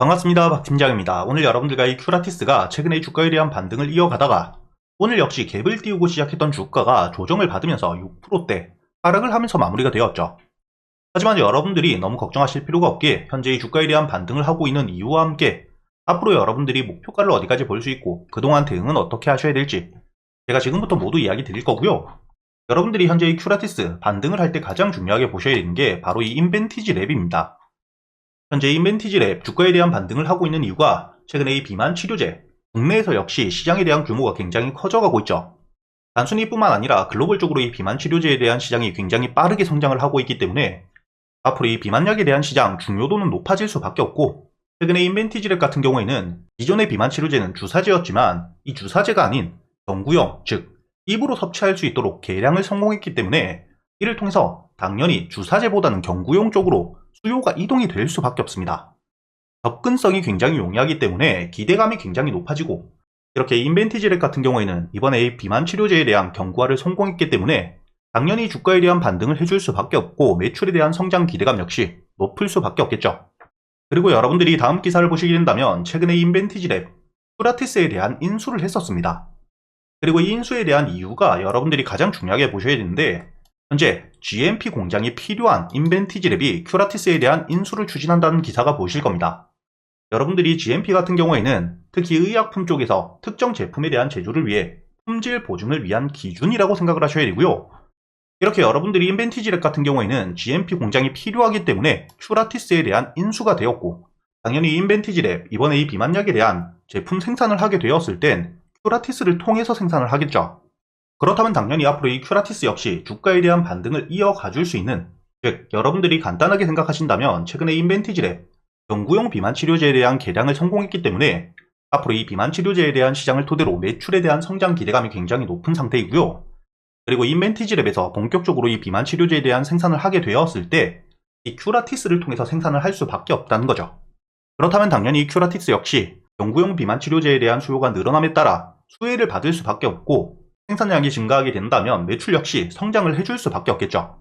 반갑습니다. 박 팀장입니다. 오늘 여러분들과 이 큐라티스가 최근에 주가에 대한 반등을 이어가다가 오늘 역시 갭을 띄우고 시작했던 주가가 조정을 받으면서 6%대 하락을 하면서 마무리가 되었죠. 하지만 여러분들이 너무 걱정하실 필요가 없기에 현재 이 주가에 대한 반등을 하고 있는 이유와 함께 앞으로 여러분들이 목표가를 어디까지 볼 수 있고 그동안 대응은 어떻게 하셔야 될지 제가 지금부터 모두 이야기 드릴 거고요. 여러분들이 현재 이 큐라티스 반등을 할 때 가장 중요하게 보셔야 되는 게 바로 이 인벤티지 랩입니다. 현재 인벤티지 랩 주가에 대한 반등을 하고 있는 이유가 최근에 이 비만 치료제 국내에서 역시 시장에 대한 규모가 굉장히 커져가고 있죠. 단순히 이뿐만 아니라 글로벌적으로 이 비만 치료제에 대한 시장이 굉장히 빠르게 성장을 하고 있기 때문에 앞으로 이 비만약에 대한 시장 중요도는 높아질 수밖에 없고, 최근에 인벤티지 랩 같은 경우에는 기존의 비만 치료제는 주사제였지만 이 주사제가 아닌 경구용, 즉 입으로 섭취할 수 있도록 개량을 성공했기 때문에 이를 통해서 당연히 주사제보다는 경구용 쪽으로 수요가 이동이 될 수밖에 없습니다. 접근성이 굉장히 용이하기 때문에 기대감이 굉장히 높아지고, 이렇게 인벤티지 랩 같은 경우에는 이번에 비만 치료제에 대한 경구화를 성공했기 때문에 당연히 주가에 대한 반등을 해줄 수밖에 없고 매출에 대한 성장 기대감 역시 높을 수밖에 없겠죠. 그리고 여러분들이 다음 기사를 보시게 된다면 최근에 인벤티지 랩 큐라티스에 대한 인수를 했었습니다. 그리고 이 인수에 대한 이유가 여러분들이 가장 중요하게 보셔야 되는데, 현재 GMP 공장이 필요한 인벤티지 랩이 큐라티스에 대한 인수를 추진한다는 기사가 보이실 겁니다. 여러분들이 GMP 같은 경우에는 특히 의약품 쪽에서 특정 제품에 대한 제조를 위해 품질 보증을 위한 기준이라고 생각을 하셔야 되고요. 이렇게 여러분들이 인벤티지 랩 같은 경우에는 GMP 공장이 필요하기 때문에 큐라티스에 대한 인수가 되었고, 당연히 인벤티지 랩 이번에 이 비만약에 대한 제품 생산을 하게 되었을 땐 큐라티스를 통해서 생산을 하겠죠. 그렇다면 당연히 앞으로 이 큐라티스 역시 주가에 대한 반등을 이어가줄 수 있는, 즉 여러분들이 간단하게 생각하신다면 최근에 인벤티지 랩 경구용 비만 치료제에 대한 개량을 성공했기 때문에 앞으로 이 비만 치료제에 대한 시장을 토대로 매출에 대한 성장 기대감이 굉장히 높은 상태이고요. 그리고 인벤티지 랩에서 본격적으로 이 비만 치료제에 대한 생산을 하게 되었을 때 이 큐라티스를 통해서 생산을 할 수밖에 없다는 거죠. 그렇다면 당연히 이 큐라티스 역시 경구용 비만 치료제에 대한 수요가 늘어남에 따라 수혜를 받을 수밖에 없고, 생산량이 증가하게 된다면 매출 역시 성장을 해줄 수밖에 없겠죠.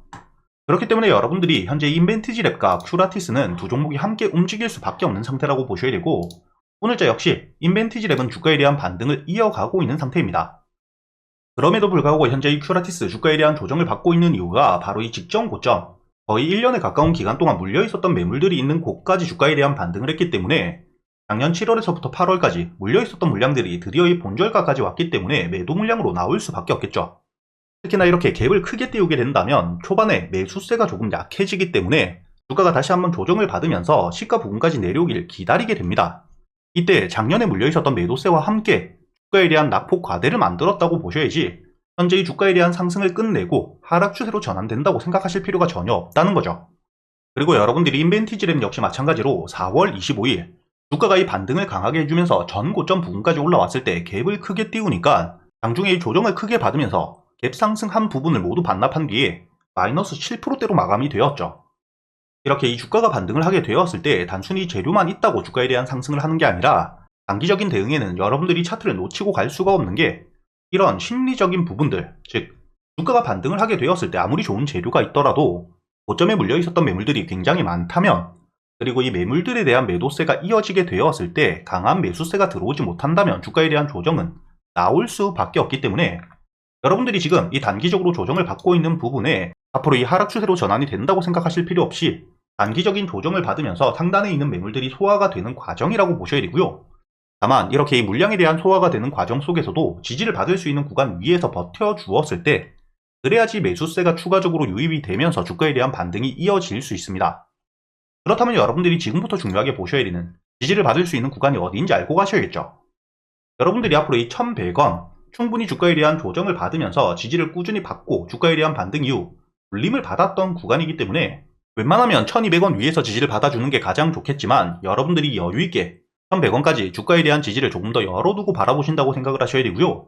그렇기 때문에 여러분들이 현재 인벤티지 랩과 큐라티스는 두 종목이 함께 움직일 수밖에 없는 상태라고 보셔야 되고, 오늘자 역시 인벤티지 랩은 주가에 대한 반등을 이어가고 있는 상태입니다. 그럼에도 불구하고 현재 이 큐라티스 주가에 대한 조정을 받고 있는 이유가 바로 이 직전 고점, 거의 1년에 가까운 기간 동안 물려있었던 매물들이 있는 곳까지 주가에 대한 반등을 했기 때문에 작년 7월에서부터 8월까지 물려있었던 물량들이 드디어 이 본절가까지 왔기 때문에 매도 물량으로 나올 수밖에 없겠죠. 특히나 이렇게 갭을 크게 띄우게 된다면 초반에 매수세가 조금 약해지기 때문에 주가가 다시 한번 조정을 받으면서 시가 부근까지 내려오길 기다리게 됩니다. 이때 작년에 물려있었던 매도세와 함께 주가에 대한 낙폭 과대를 만들었다고 보셔야지 현재 이 주가에 대한 상승을 끝내고 하락 추세로 전환된다고 생각하실 필요가 전혀 없다는 거죠. 그리고 여러분들이 인벤티지 랩 역시 마찬가지로 4월 25일 주가가 이 반등을 강하게 해주면서 전 고점 부근까지 올라왔을 때 갭을 크게 띄우니까 장중에 이 조정을 크게 받으면서 갭 상승한 부분을 모두 반납한 뒤에 마이너스 7%대로 마감이 되었죠. 이렇게 이 주가가 반등을 하게 되었을 때 단순히 재료만 있다고 주가에 대한 상승을 하는 게 아니라 단기적인 대응에는 여러분들이 차트를 놓치고 갈 수가 없는 게 이런 심리적인 부분들, 즉 주가가 반등을 하게 되었을 때 아무리 좋은 재료가 있더라도 고점에 물려 있었던 매물들이 굉장히 많다면, 그리고 이 매물들에 대한 매도세가 이어지게 되었을 때 강한 매수세가 들어오지 못한다면 주가에 대한 조정은 나올 수밖에 없기 때문에 여러분들이 지금 이 단기적으로 조정을 받고 있는 부분에 앞으로 이 하락 추세로 전환이 된다고 생각하실 필요 없이 단기적인 조정을 받으면서 상단에 있는 매물들이 소화가 되는 과정이라고 보셔야 되고요. 다만 이렇게 이 물량에 대한 소화가 되는 과정 속에서도 지지를 받을 수 있는 구간 위에서 버텨주었을 때 그래야지 매수세가 추가적으로 유입이 되면서 주가에 대한 반등이 이어질 수 있습니다. 그렇다면 여러분들이 지금부터 중요하게 보셔야 되는 지지를 받을 수 있는 구간이 어디인지 알고 가셔야겠죠. 여러분들이 앞으로 이 1100원 충분히 주가에 대한 조정을 받으면서 지지를 꾸준히 받고 주가에 대한 반등 이후 눌림을 받았던 구간이기 때문에 웬만하면 1200원 위에서 지지를 받아주는 게 가장 좋겠지만 여러분들이 여유있게 1100원까지 주가에 대한 지지를 조금 더 열어두고 바라보신다고 생각을 하셔야 되고요.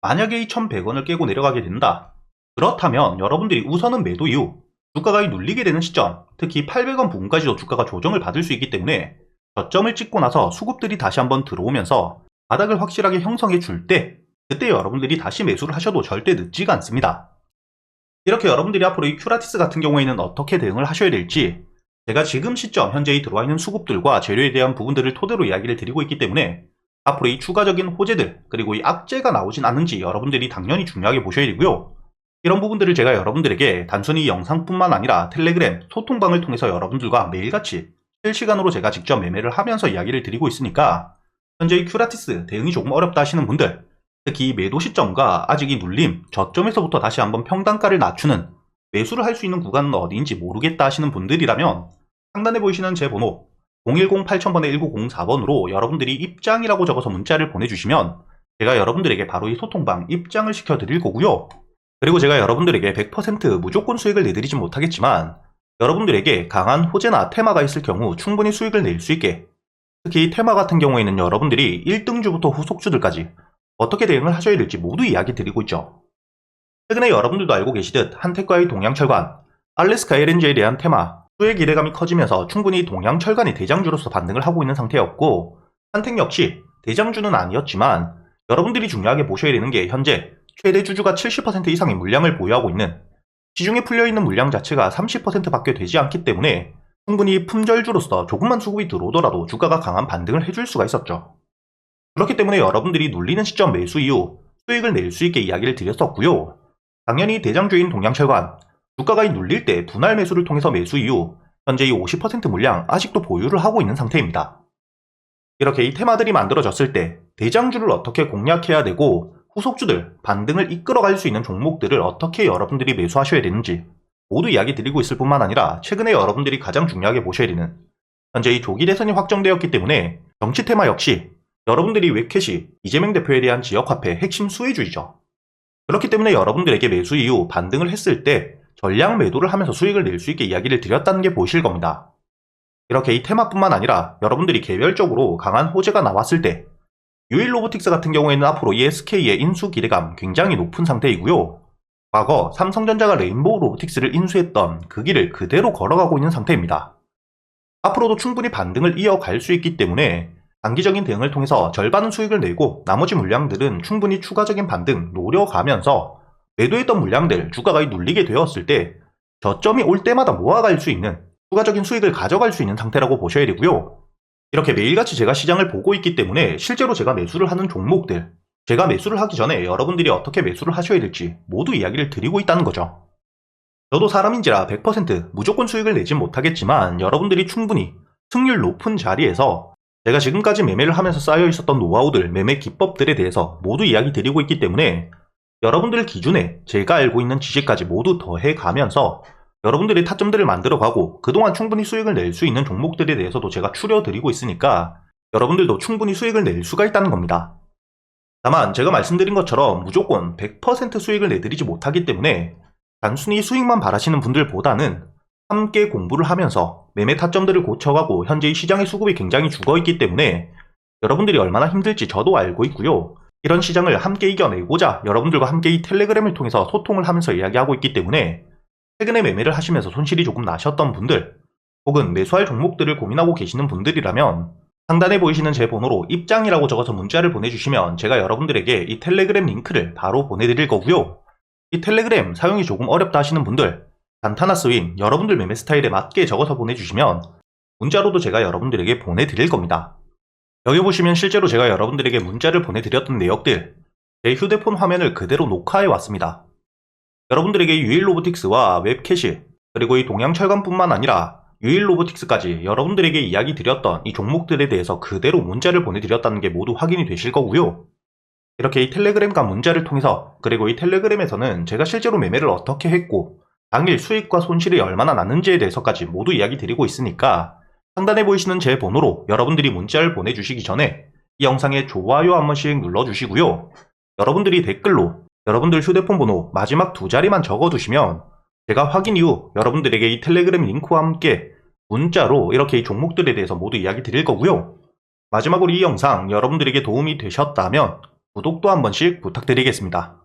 만약에 이 1100원을 깨고 내려가게 된다, 그렇다면 여러분들이 우선은 매도 이후 주가가 눌리게 되는 시점, 특히 800원 부근까지도 주가가 조정을 받을 수 있기 때문에 저점을 찍고 나서 수급들이 다시 한번 들어오면서 바닥을 확실하게 형성해 줄 때 그때 여러분들이 다시 매수를 하셔도 절대 늦지가 않습니다. 이렇게 여러분들이 앞으로 이 큐라티스 같은 경우에는 어떻게 대응을 하셔야 될지 제가 지금 시점 현재 들어와 있는 수급들과 재료에 대한 부분들을 토대로 이야기를 드리고 있기 때문에 앞으로 이 추가적인 호재들 그리고 이 악재가 나오진 않은지 여러분들이 당연히 중요하게 보셔야 되고요. 이런 부분들을 제가 여러분들에게 단순히 영상뿐만 아니라 텔레그램 소통방을 통해서 여러분들과 매일같이 실시간으로 제가 직접 매매를 하면서 이야기를 드리고 있으니까 현재 이 큐라티스 대응이 조금 어렵다 하시는 분들, 특히 매도 시점과 아직 이 눌림 저점에서부터 다시 한번 평단가를 낮추는 매수를 할 수 있는 구간은 어디인지 모르겠다 하시는 분들이라면 상단에 보이시는 제 번호 010-8000번에 1904번으로 여러분들이 입장이라고 적어서 문자를 보내주시면 제가 여러분들에게 바로 이 소통방 입장을 시켜드릴 거고요. 그리고 제가 여러분들에게 100% 무조건 수익을 내드리진 못하겠지만 여러분들에게 강한 호재나 테마가 있을 경우 충분히 수익을 낼 수 있게, 특히 테마 같은 경우에는 여러분들이 1등주부터 후속주들까지 어떻게 대응을 하셔야 될지 모두 이야기 드리고 있죠. 최근에 여러분들도 알고 계시듯 한택과의 동양철관, 알래스카 LNG에 대한 테마, 수혜 기대감이 커지면서 충분히 동양철관이 대장주로서 반등을 하고 있는 상태였고, 한택 역시 대장주는 아니었지만 여러분들이 중요하게 보셔야 되는 게 현재 최대 주주가 70% 이상의 물량을 보유하고 있는, 시중에 풀려있는 물량 자체가 30%밖에 되지 않기 때문에 충분히 품절주로서 조금만 수급이 들어오더라도 주가가 강한 반등을 해줄 수가 있었죠. 그렇기 때문에 여러분들이 눌리는 시점 매수 이후 수익을 낼 수 있게 이야기를 드렸었고요. 당연히 대장주인 동양철관, 주가가 눌릴 때 분할 매수를 통해서 매수 이후 현재 이 50% 물량 아직도 보유를 하고 있는 상태입니다. 이렇게 이 테마들이 만들어졌을 때 대장주를 어떻게 공략해야 되고 후속주들, 반등을 이끌어갈 수 있는 종목들을 어떻게 여러분들이 매수하셔야 되는지 모두 이야기 드리고 있을 뿐만 아니라 최근에 여러분들이 가장 중요하게 보셔야 되는 현재 이 조기 대선이 확정되었기 때문에 정치 테마 역시 여러분들이 웹캐시, 이재명 대표에 대한 지역화폐 핵심 수혜주이죠. 그렇기 때문에 여러분들에게 매수 이후 반등을 했을 때 전량 매도를 하면서 수익을 낼 수 있게 이야기를 드렸다는 게 보이실 겁니다. 이렇게 이 테마뿐만 아니라 여러분들이 개별적으로 강한 호재가 나왔을 때 유일로보틱스 같은 경우에는 앞으로 이 SK의 인수 기대감 굉장히 높은 상태이고요. 과거 삼성전자가 레인보우 로보틱스를 인수했던 그 길을 그대로 걸어가고 있는 상태입니다. 앞으로도 충분히 반등을 이어갈 수 있기 때문에 단기적인 대응을 통해서 절반은 수익을 내고 나머지 물량들은 충분히 추가적인 반등 노려가면서 매도했던 물량들 주가가 눌리게 되었을 때 저점이 올 때마다 모아갈 수 있는 추가적인 수익을 가져갈 수 있는 상태라고 보셔야 되고요. 이렇게 매일같이 제가 시장을 보고 있기 때문에 실제로 제가 매수를 하는 종목들, 제가 매수를 하기 전에 여러분들이 어떻게 매수를 하셔야 될지 모두 이야기를 드리고 있다는 거죠. 저도 사람인지라 100% 무조건 수익을 내진 못하겠지만 여러분들이 충분히 승률 높은 자리에서 제가 지금까지 매매를 하면서 쌓여 있었던 노하우들, 매매 기법들에 대해서 모두 이야기 드리고 있기 때문에 여러분들 기준에 제가 알고 있는 지식까지 모두 더해가면서 여러분들이 타점들을 만들어가고 그동안 충분히 수익을 낼 수 있는 종목들에 대해서도 제가 추려드리고 있으니까 여러분들도 충분히 수익을 낼 수가 있다는 겁니다. 다만 제가 말씀드린 것처럼 무조건 100% 수익을 내드리지 못하기 때문에 단순히 수익만 바라시는 분들보다는 함께 공부를 하면서 매매 타점들을 고쳐가고 현재 이 시장의 수급이 굉장히 죽어있기 때문에 여러분들이 얼마나 힘들지 저도 알고 있고요. 이런 시장을 함께 이겨내고자 여러분들과 함께 이 텔레그램을 통해서 소통을 하면서 이야기하고 있기 때문에 최근에 매매를 하시면서 손실이 조금 나셨던 분들 혹은 매수할 종목들을 고민하고 계시는 분들이라면 상단에 보이시는 제 번호로 입장이라고 적어서 문자를 보내주시면 제가 여러분들에게 이 텔레그램 링크를 바로 보내드릴 거고요. 이 텔레그램 사용이 조금 어렵다 하시는 분들 단타나 스윙 여러분들 매매 스타일에 맞게 적어서 보내주시면 문자로도 제가 여러분들에게 보내드릴 겁니다. 여기 보시면 실제로 제가 여러분들에게 문자를 보내드렸던 내역들 제 휴대폰 화면을 그대로 녹화해 왔습니다. 여러분들에게 유일로보틱스와 웹캐시 그리고 이 동양철관뿐만 아니라 유일로보틱스까지 여러분들에게 이야기 드렸던 이 종목들에 대해서 그대로 문자를 보내드렸다는 게 모두 확인이 되실 거고요. 이렇게 이 텔레그램과 문자를 통해서 그리고 이 텔레그램에서는 제가 실제로 매매를 어떻게 했고 당일 수익과 손실이 얼마나 났는지에 대해서까지 모두 이야기 드리고 있으니까 상단에 보이시는 제 번호로 여러분들이 문자를 보내주시기 전에 이 영상에 좋아요 한 번씩 눌러주시고요. 여러분들이 댓글로 여러분들 휴대폰 번호 마지막 두 자리만 적어두시면 제가 확인 이후 여러분들에게 이 텔레그램 링크와 함께 문자로 이렇게 이 종목들에 대해서 모두 이야기 드릴 거고요. 마지막으로 이 영상 여러분들에게 도움이 되셨다면 구독도 한 번씩 부탁드리겠습니다.